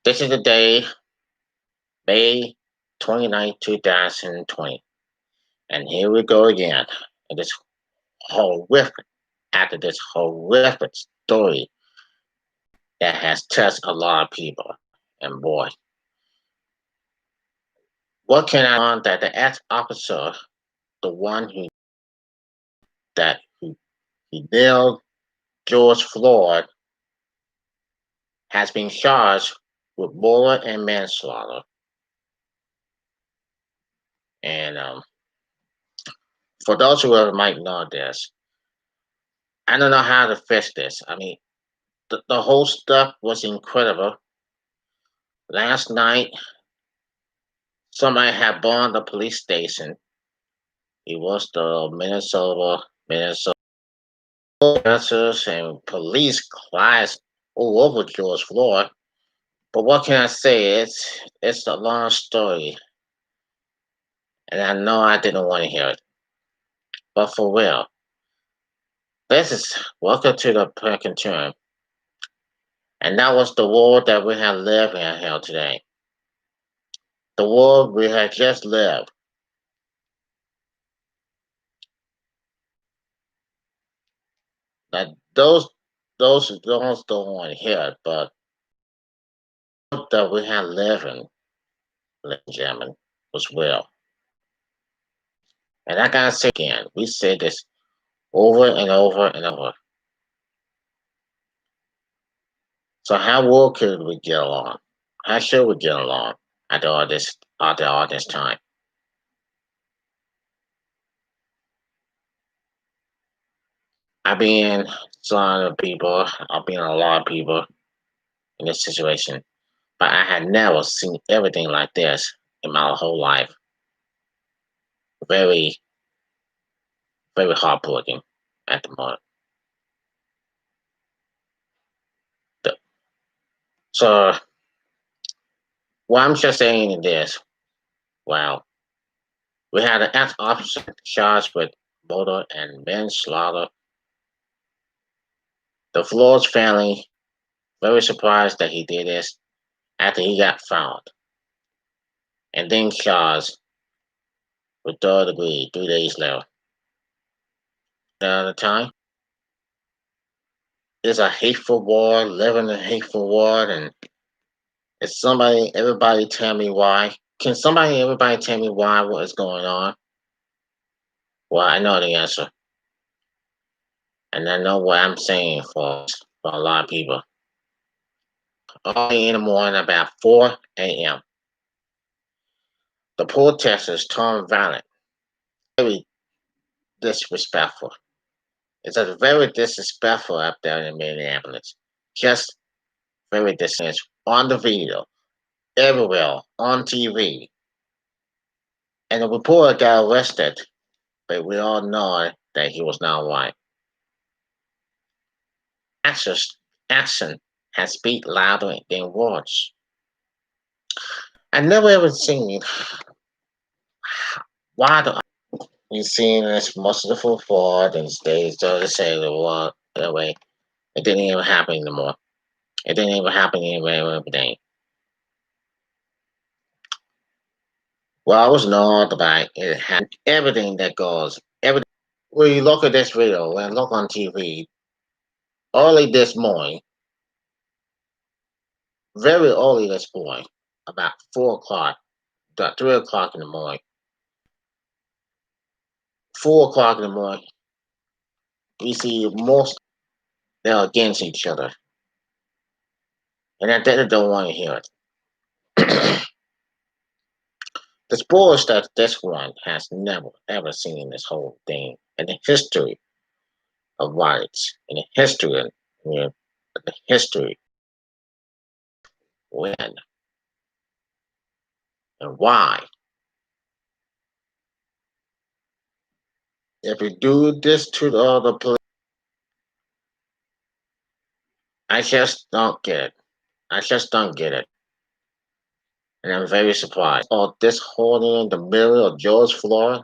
This is the day, May 29, 2020. And here we go again. And this horrific, after this horrific story that has touched a lot of people. And boy, what can I on that the ex officer, the one who he nailed George Floyd, has been charged with murder and manslaughter. And for those who ever might know this, I don't know how to fix this. I mean, the whole stuff was incredible. Last night, somebody had bombed the police station. It was the Minnesota officers and police class all over George Floyd. But what can I say? It's a long story, and I know I didn't want to hear it. But for real, this is welcome to the second term, and that was the world that we have lived in here today. The world we had just lived. That those don't want to hear it, but that we had living, ladies and gentlemen, was real. And I gotta say again, we said this over and over and over. So how well could we get along? How should we get along after all this time? I've been I've been a lot of people in this situation, but I had never seen everything like this in my whole life. Very, very heartbreaking at the moment. So what I'm just saying is this. Wow. We had an ex-officer charged with murder and manslaughter. The Floyd's family very surprised that he did this after he got found and then charged with third degree 3 days later. At the time, it's a hateful war, living in a hateful war, and everybody tell me why? Can everybody tell me why, what is going on? Well, I know the answer, and I know what I'm saying for a lot of people. Early in the morning, about 4 a.m., the protesters turned violent, very disrespectful. It's a very disrespectful up there in Minneapolis. Just very disrespectful on the video, everywhere, on TV. And the reporter got arrested, but we all know that he was not white. Actions, action has speak louder than words. I never ever seen why do we seen this merciful fraud and states to say the word that way. It didn't even happen anymore. It didn't even happen anywhere every day. Well, I was not about it had everything that goes. Everything. When you look at this video and look on TV, early this morning, very early this morning, about 4 o'clock, 3 o'clock in the morning, 4 o'clock in the morning, we see most they're against each other, and I don't want to hear it. The sports that this one has never ever seen in this whole thing in the history of riots, in the history of the history when and why. If you do this to the other police, I just don't get it. I just don't get it. And I'm very surprised. Oh, this holding in the middle of George Floyd,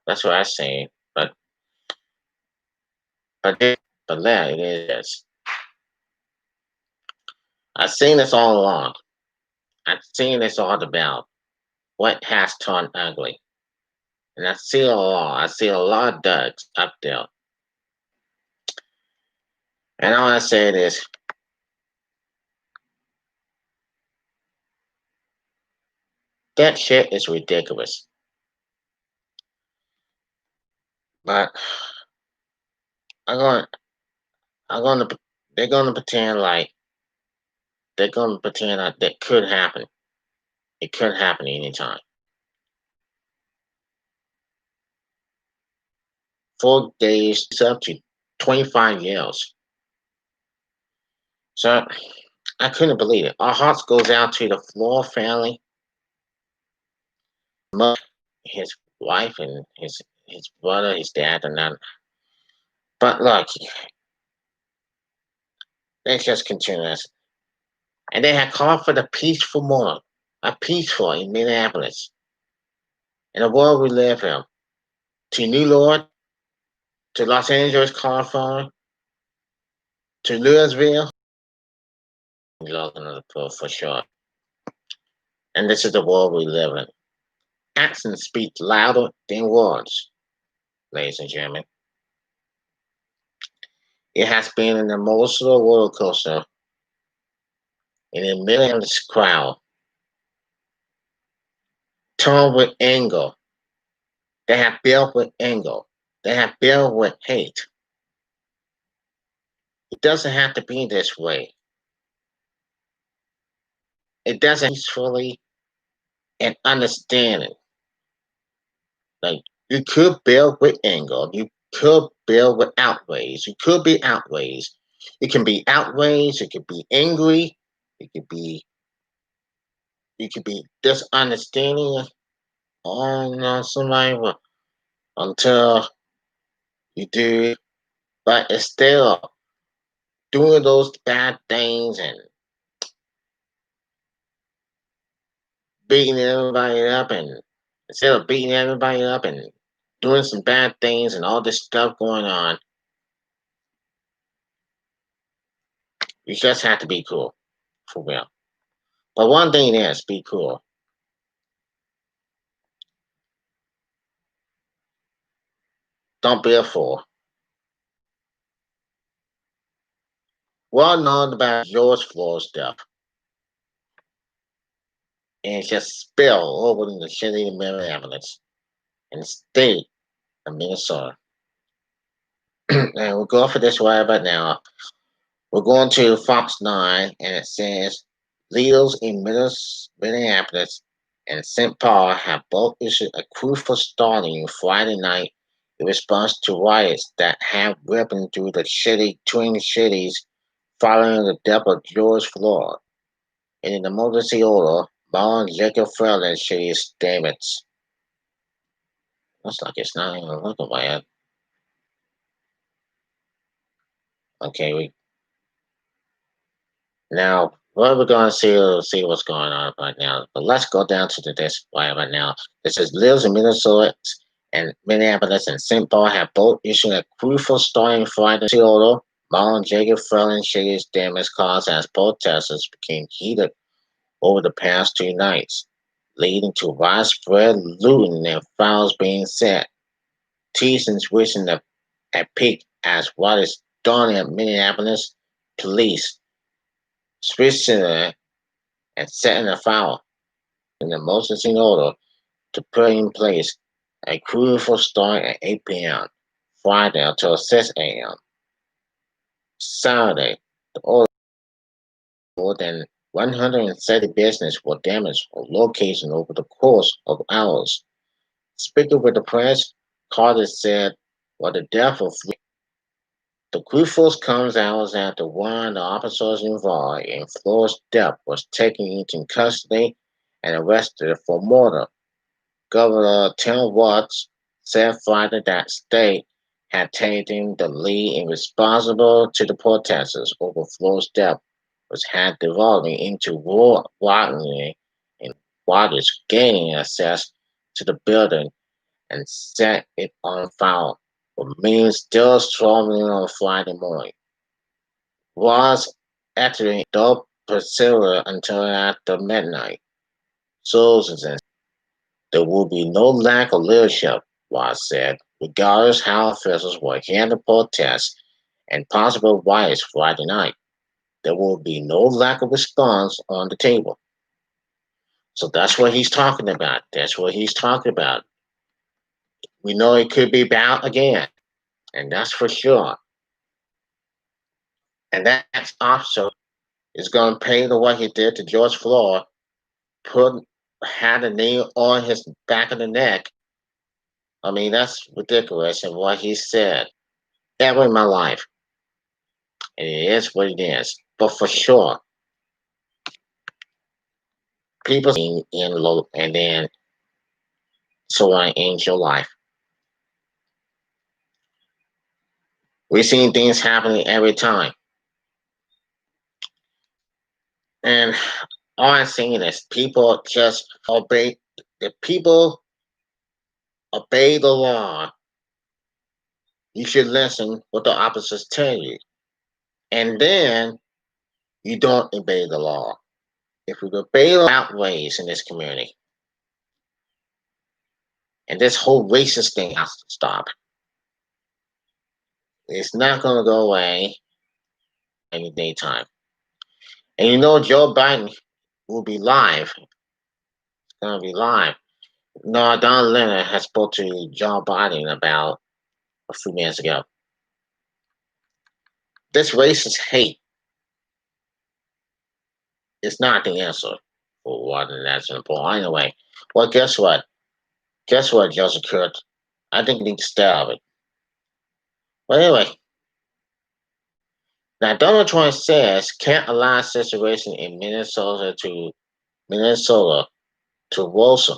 that's what I say. But, but there it is. I've seen this all along. I've seen this all about what has turned ugly. And I see it all. I see a lot of duds up there. And all I say is, that shit is ridiculous. But I'm going, I'm going to, they're going to pretend like, they're going to pretend like that could happen. It could happen anytime. 4 days, up to 25 years. So I couldn't believe it. Our hearts goes out to the Floor family, mother, his wife, and his brother, his dad, and that. But look, they just continue this. And they had called for the peaceful moment, a peaceful in Minneapolis, in the world we live in, to New York, to Los Angeles, California, to Louisville, for sure. And this is the world we live in. Actions speak louder than words, ladies and gentlemen. It has been an emotional roller coaster in the middle of this crowd, torn with anger. They have built with anger. They have built with hate. It doesn't have to be this way. It doesn't peacefully and understanding. Like you could build with anger. You could build with outrage. You could be outraged. It can be outraged. It could be angry. It could be. You could be misunderstanding on somebody until you do, but it's still doing those bad things and beating everybody up, and instead of beating everybody up and doing some bad things and all this stuff going on, you just have to be cool, for real. But one thing is, be cool. Don't be a fool. Well known about George Floyd's death, and just spill over in the city of Minneapolis and the state of Minnesota. And we'll go for this right about now. We're going to Fox 9, and it says leaders in Minneapolis and St. Paul have both issued a crew for starting Friday night in response to riots that have ripped through the twin cities following the death of George Floyd. In an emergency order, Bond Jacob Fairland city's damage. Looks like it's not even looking bad. Okay, now, what we're going to see what's going on right now. But let's go down to this right now. It says lives in Minnesota and Minneapolis and St. Paul have both issued a crucial starting Friday order. Marlon Jacob Felling city's damage caused as protesters became heated over the past 2 nights, leading to widespread looting and fires being set. Tensions reaching a peak as what is done at Minneapolis police switching and setting a fire in emergency order to put in place a crucial start at 8 p.m. Friday until 6 a.m. Saturday. The order more than 170 businesses were damaged or located over the course of hours. Speaking with the press, Carter said, "Well, the death of the crew force comes hours after one of the officers involved in Floyd's death was taken into custody and arrested for murder." Governor Tim Watts said Friday that state had taken the lead in responsible to the protesters over Floyd's death, which had devolving into war rioting and waters gaining access to the building and set it on fire, with men still struggling on Friday morning. Was entering the pursue until after midnight. Susan, there will be no lack of leadership, Ross said, regardless how officials will handle protests and possible riots Friday night. There will be no lack of response on the table. So that's what he's talking about. That's what he's talking about. We know it could be bout again, and that's for sure. And that officer is going to pay to what he did to George Floyd, put had a knee on his back of the neck. I mean, that's ridiculous. And what he said ever in my life, and it is what it is. But for sure, people in low, and then so on ends your life. We're seeing things happening every time, and all I'm saying is people just obey. The people obey the law. You should listen what the officers tell you, and then you don't obey the law. If we obey the outrages in this community, and this whole racist thing has to stop. It's not going to go away any daytime. And you know, Joe Biden will be live. It's going to be live. No, Don Leonard has spoke to Joe Biden about a few minutes ago. This racist hate is not the answer for what that's important. Anyway, well, guess what? Guess what, Joseph Crudup? I think you need to stay out of it. But anyway, now Donald Trump says can't allow situation in Minnesota to worsen.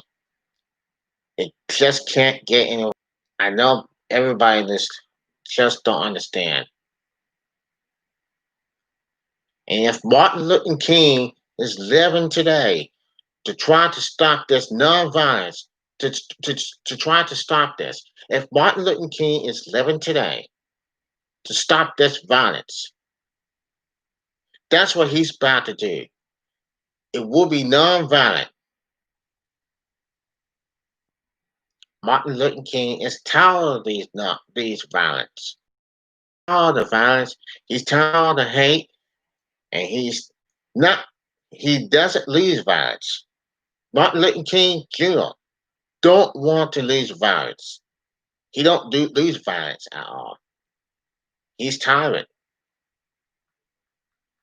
It just can't get any. I know everybody in this just don't understand. And if Martin Luther King is living today to try to stop this nonviolence, to, to, to try to stop this, if Martin Luther King is living today to stop this violence, that's what he's about to do. It will be nonviolent. Martin Luther King is tired of these violence. Tired of the violence. He's tired of the hate, and not. He doesn't lose violence. Martin Luther King Jr. don't want to lose violence. He don't lose violence at all. He's tired.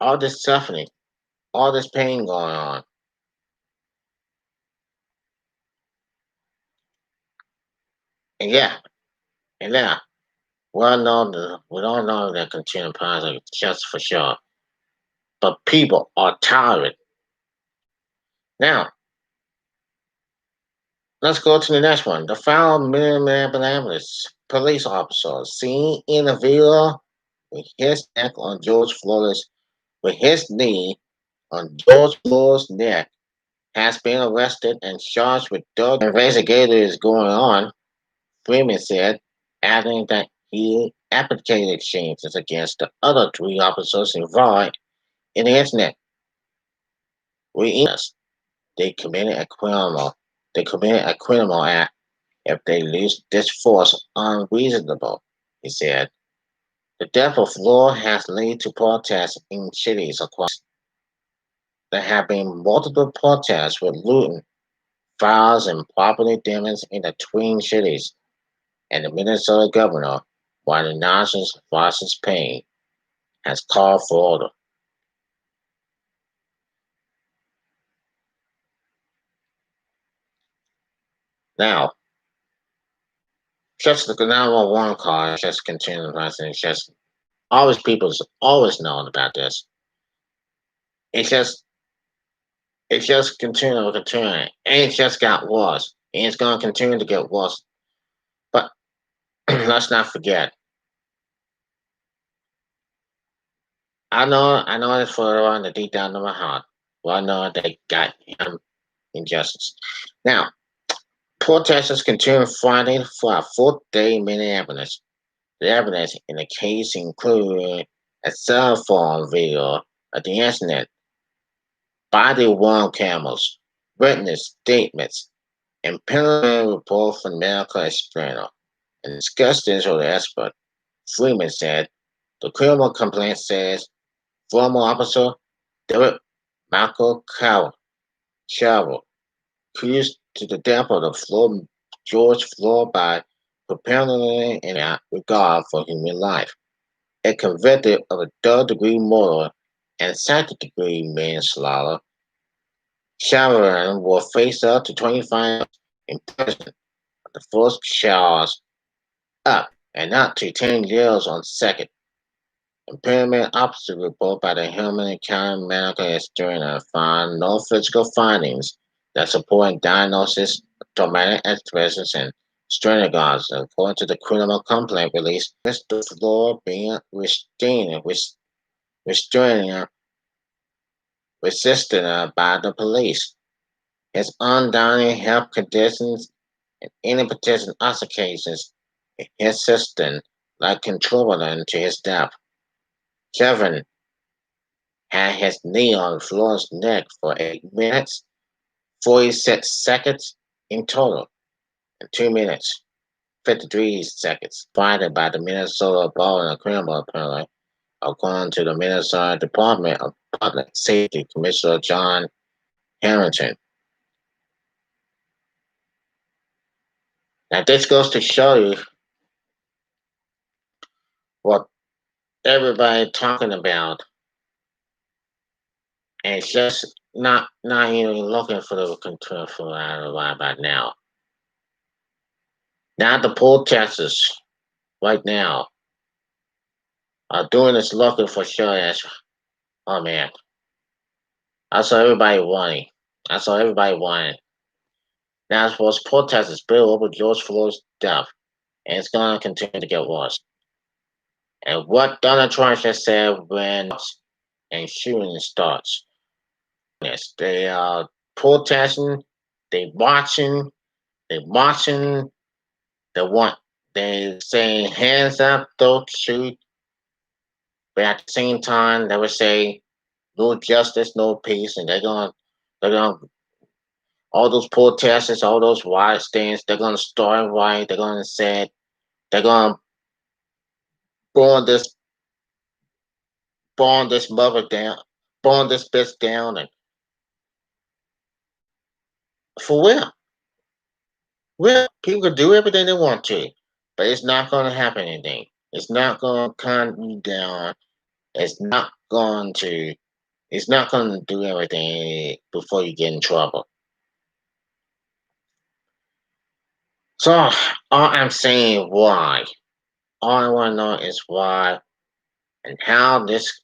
All this suffering, all this pain going on. And yeah, and yeah, we don't know the continuing project just for sure. But people are tired. Now, let's go to the next one. The foul Minneapolis police officer seen in a video with his neck on George Floyd's with his knee on George Floyd's neck has been arrested and charged with drug investigation going on, Freeman said, adding that he advocated exchanges against the other three officers involved in the incident. They committed a criminal. They committed a criminal act if they use this force unreasonable, he said. The death of Floyd has led to protests in cities across. There have been multiple protests with looting, fires, and property damage in the Twin Cities, and the Minnesota governor, while the nation's Francis Payne, has called for order. Now, just the 911 call just continuing process. Just always people's always known about this. It's just continuing, and it just got worse, and it's going to continue to get worse. But let's not forget. I know it's further on the deep down of my heart. Well, I know they got him injustice. Now, protesters continue Friday for a fourth day in Minneapolis. The evidence in the case included a cell phone video of the incident body-worn cameras, witness statements, and preliminary report from medical examiner. In discussions with the expert, Freeman said, the criminal complaint says former officer Derek Michael Carroll accused to the death of George Floyd by preparing in regard for human life, and convicted of a third-degree murder and second-degree manslaughter. Sharon will face up to 25 years in prison on the first charge up and not to 10 years on second. Impairment opposite report by the Hillman County Medical Examiner found no physical findings that support diagnosis of traumatic expressions and strategies, according to the criminal complaint released. Mr. Floyd being restraining, resisted by the police. His undying health conditions and any potential altercations in his system like contributing to his death. Kevin had his knee on Floyd's neck for 8 minutes, 46 seconds in total, and 2 minutes, 53 seconds, provided by the Minnesota Bar and Criminal Appellate, according to the Minnesota Department of Public Safety Commissioner John Harrington. Now, this goes to show you what everybody talking about, and it's just not even looking for the control for right about now. Now the protesters right now are doing this looking for sure. Oh man, I saw everybody wanting. I saw everybody wanting. Now it's supposed protesters bill over George Floyd's death, and it's going to continue to get worse. And what Donald Trump just said when and shooting starts. Yes, they are protesting, they marching, they saying hands up, don't shoot. But at the same time, they would say no justice, no peace, and they're gonna all those protesters, all those riot stands, they're gonna start riot. They're gonna say they're gonna burn this burn this mother down, burn this bitch down, and for real, real people can do everything they want to, but it's not gonna happen anything. It's not gonna calm you down. It's not going to. It's not going to do everything before you get in trouble. So all I'm saying why. All I want to know is why and how this.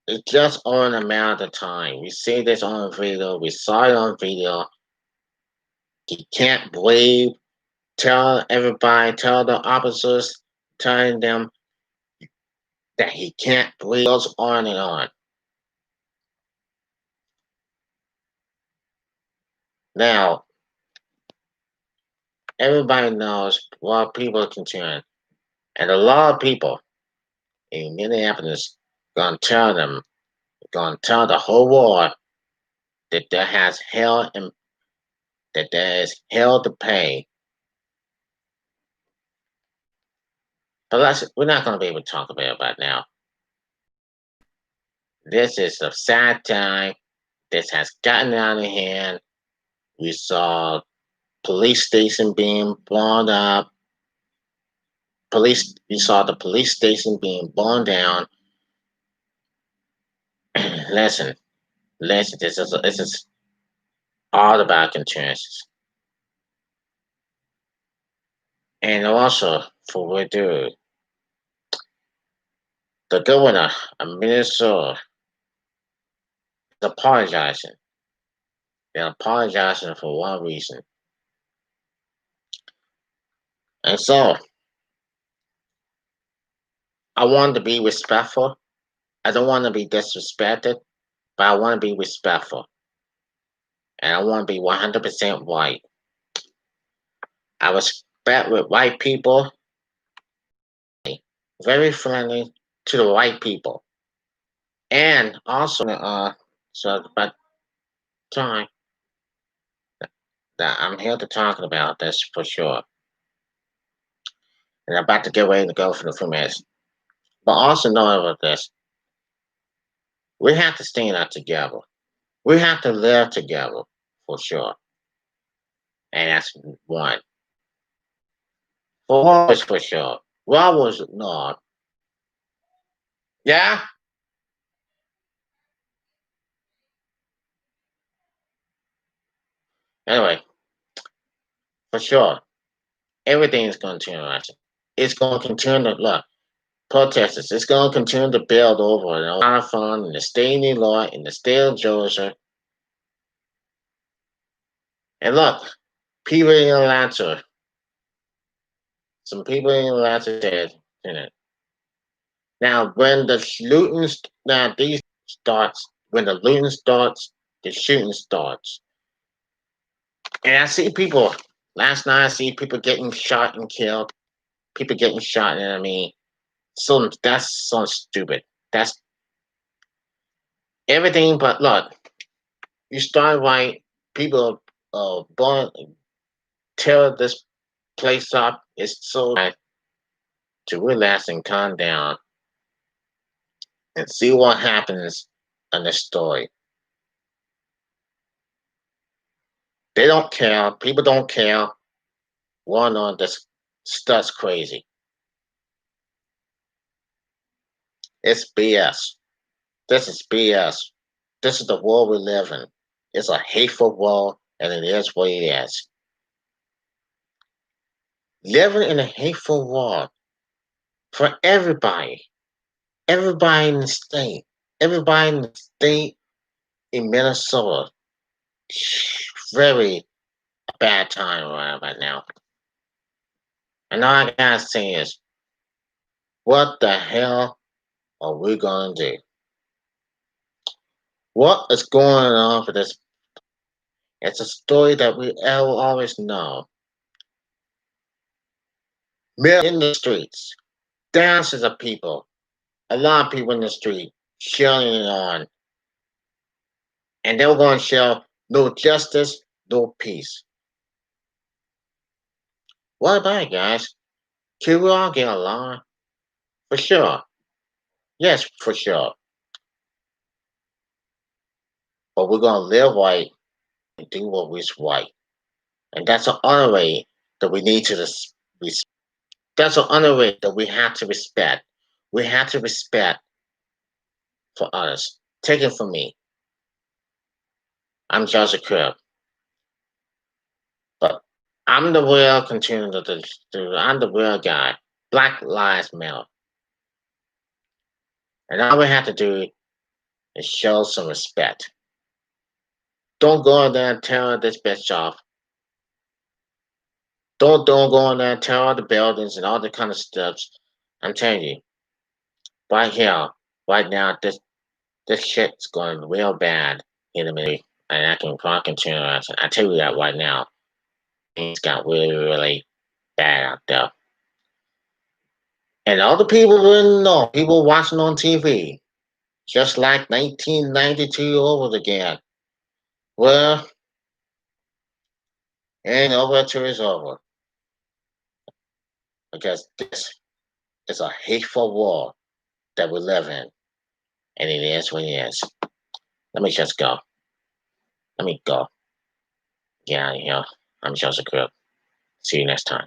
It's just on a matter of time. We see this on video. We saw it on video. He can't believe. Tell everybody. Tell the officers. Telling them that he can't believe. Goes on and on. Now everybody knows what people are concerned, and a lot of people in Minneapolis gonna tell them, gonna tell the whole world that that there is hell to pay. But we're not gonna be able to talk about it right now. This is a sad time. This has gotten out of hand. We saw police station being blown up. We saw the police station being blown down. listen, listen. This is all about conscience. And also, for what do the governor of Minnesota is apologizing. They're apologizing for one reason. And so, I want to be respectful. I don't want to be disrespected, but I want to be respectful. And I want to be 100% white. I respect with white people, very friendly to the white people. And also, So it's about time that I'm here to talk about this for sure. And I'm about to get ready to go for the few minutes. But also know about this. We have to stand up together. We have to live together for sure. And that's one. For always for sure. Well was no. Yeah? Anyway, for sure. Everything is going to turn around. It's going to continue to look. Protesters, it's going to continue to build over and a lot of fun in the state of New York, in the state of Georgia. And look, people in Atlanta, some people in Atlanta said, you know, now when the looting, now these starts, when the looting starts, the shooting starts. And I see people, last night I see people getting shot and killed, people getting shot, and I mean, so that's so stupid. That's everything but look, you start right, people born tear this place up. It's so bad to relax and calm down and see what happens in the story. They don't care. People don't care. One on this stuff's crazy. It's BS. This is BS. This is the world we live in. It's a hateful world, and it is what it is. Living in a hateful world for everybody. Everybody in the state. Everybody in the state in Minnesota. Very bad time right now. And all I gotta say is, what the hell are we gonna do? What is going on for this? It's a story that we all always know. Men in the streets, thousands of people, a lot of people in the street, shilling on, and they were going to show no justice, no peace. What about it, guys? Can we all get along? For sure. Yes, for sure. But we're going to live right and do what is right. And that's an honor rate that we need to respect. That's an honor rate that we have to respect. We have to respect for others. Take it from me. I'm Joseph Crudup. But I'm the real continuing I'm the real guy. Black Lives Matter. And all we have to do is show some respect. Don't go in there and tear this bitch off. Don't go in there and tear all the buildings and all the kind of stuff. I'm telling you, right here, right now, this shit's going real bad in a minute. And I can continue. I tell you that right now. Things got really, really bad out there. And all the people didn't know, people watching on TV, just like 1992 over again. Well, ain't over till it's over. Because this is a hateful war that we live in. And it is what it is. Let me just go. Let me go. Get out of here. I'm Joseph Crudup. See you next time.